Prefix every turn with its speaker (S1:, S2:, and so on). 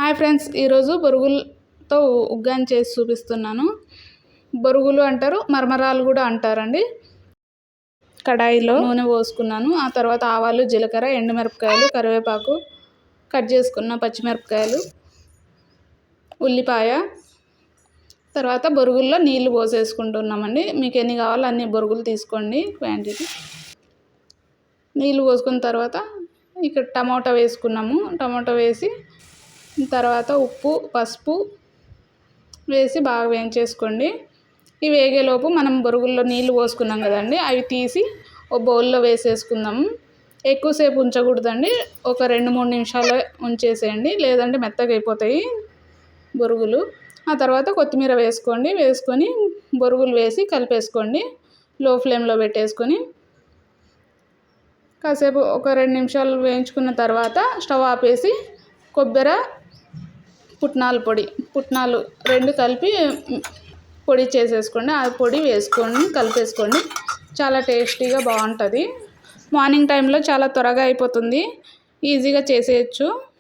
S1: Hi friends, ఈరోజు బొరుగులతో ఉగ్గాని చేసి చూపిస్తున్నాను. బొరుగులు అంటారు, మరమరాలు కూడా అంటారండి. కడాయిలో నూనె పోసుకున్నాను. ఆ తర్వాత ఆవాలు, జీలకర్ర, ఎండుమిరపకాయలు, కరివేపాకు, కట్ చేసుకున్న పచ్చిమిరపకాయలు, ఉల్లిపాయ, తర్వాత బొరుగుల్లో నీళ్లు పోసేసుకుంటున్నామండి. మీకు ఎన్ని కావాలో అన్ని బొరుగులు తీసుకోండి క్వాంటిటీ. నీళ్ళు పోసుకున్న తర్వాత ఇక్కడ టమాటా వేసుకున్నాము. టమాటా వేసి తర్వాత ఉప్పు, పసుపు వేసి బాగా వేయించేసుకోండి. ఇవి వేగేలోపు మనం బొరుగుల్లో నీళ్ళు పోసుకున్నాం కదండి, అవి తీసి ఒక బౌల్లో వేసేసుకుందాము. ఎక్కువసేపు ఉంచకూడదండి, ఒక 2-3 నిమిషాలు ఉంచేసేయండి, లేదంటే మెత్తగా అయిపోతాయి బొరుగులు. ఆ తర్వాత కొత్తిమీర వేసుకోండి. వేసుకొని బొరుగులు వేసి కలిపేసుకోండి. లో ఫ్లేమ్లో పెట్టేసుకొని కాసేపు ఒక 2 నిమిషాలు వేయించుకున్న తర్వాత స్టవ్ ఆపేసి కొబ్బరి, పుట్నాలు 2 కలిపి పొడి చేసేసుకోండి. ఆ పొడి వేసుకొని కలిపేసుకోండి. చాలా టేస్టీగా బాగుంటుంది. మార్నింగ్ టైంలో చాలా త్వరగా అయిపోతుంది, ఈజీగా చేసేయచ్చు.